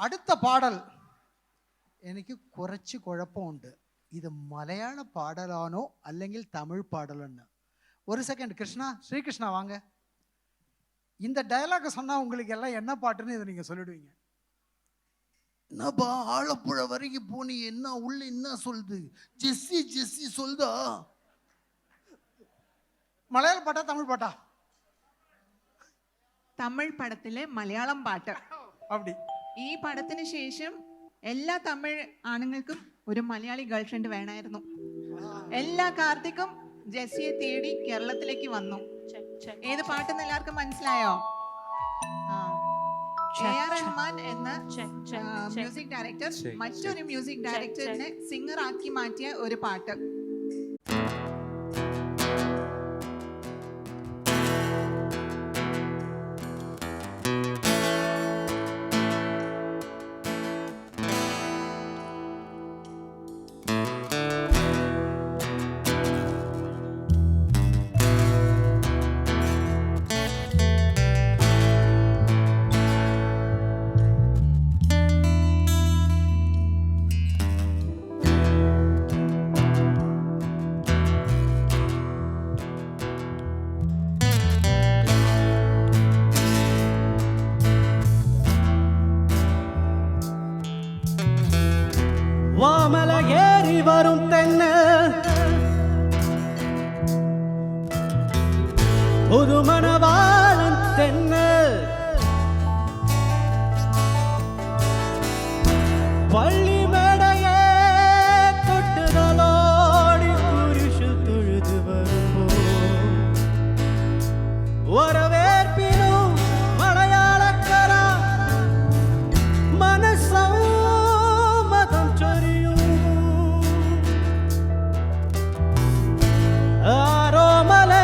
അടുത്ത പാടൽ എനിക്ക് കുറച്ച് കുഴപ്പമുണ്ട്. ഇത് മലയാള പാടലാണോ അല്ലെങ്കിൽ തമിഴ് പാടലെന്ന്. ஒரு செகண்ட். கிருஷ்ணா, ஸ்ரீகிருஷ்ணா வாங்க. இந்த டயலாக சொன்னால் உங்களுக்கு எல்லாம் என்ன பாட்டுன்னு இதை நீங்கள் சொல்லிடுவீங்க. என்னப்பா ஆலப்புழை வரைக்கும் போனி என்ன உள்ள என்ன சொல்லுது? ஜெஸ்ஸி ஜெஸ்ஸி சொல்லுதா? മലയാള പാട്ടാ തമിഴ് പാട്ടാ? തമിഴ് പടത്തിലെ മലയാളം പാട്ട്. அப்படி ഈ പടത്തിന് ശേഷം എല്ലാ തമിഴ് ആണുങ്ങൾക്കും ഒരു മലയാളി ഗേൾഫ്രണ്ട് വേണമായിരുന്നു. എല്ലാ കാർത്തിക്കും ജെസ്സിയെ തേടി കേരളത്തിലേക്ക് വന്നു. ഏത് പാട്ടെന്ന് എല്ലാവർക്കും മനസ്സിലായോ? AR റഹ്മാൻ എന്ന മ്യൂസിക് ഡയറക്ടർ മറ്റൊരു മ്യൂസിക് ഡയറക്ടറിനെ സിംഗർ ആക്കി മാറ്റിയ ഒരു പാട്ട്. வாமல ஏறி வரும் தென்ன புதுமணவாளன் தென்ன பள்ளி மேடையே தொட்டுதலோடி குரிசு தொழுது வரும்போ வரவேற்பினும் மலையாளக்கரா மனசம் ஆரோமலே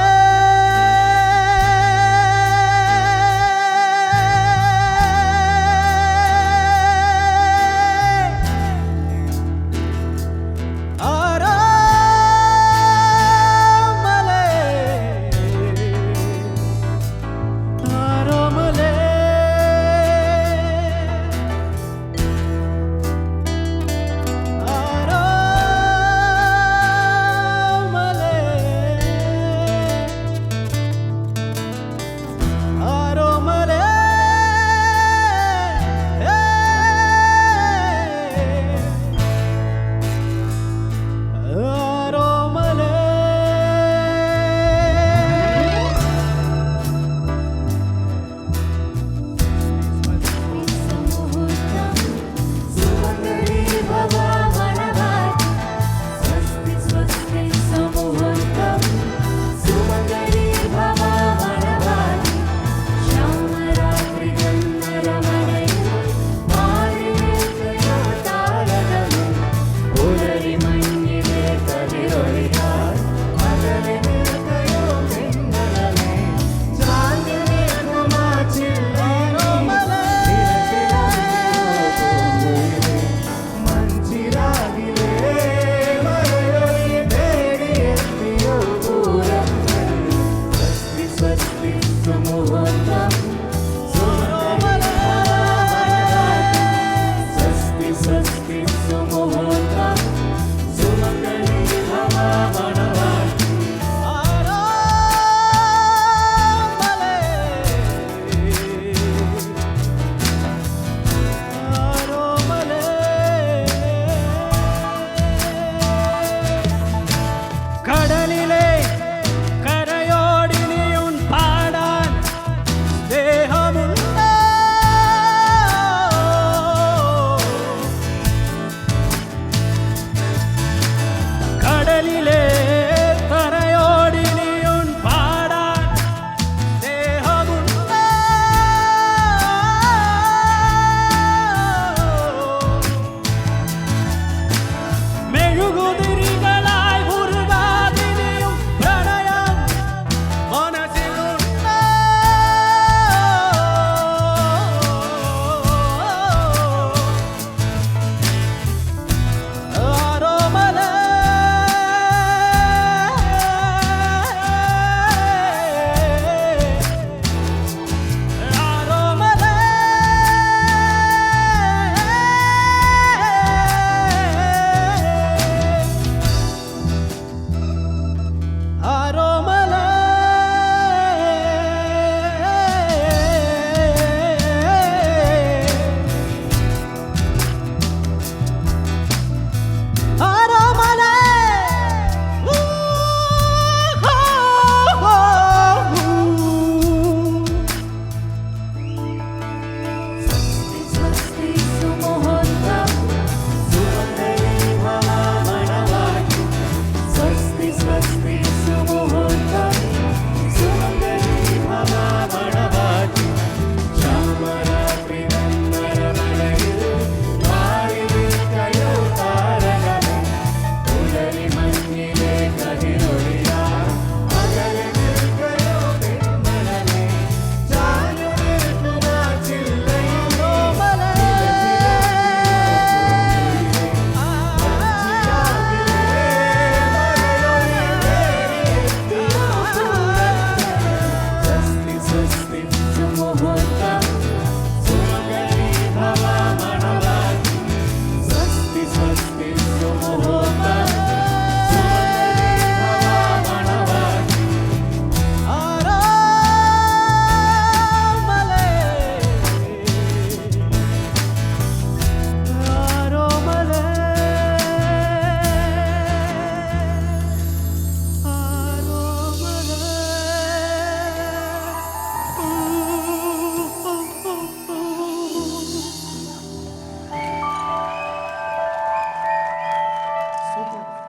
one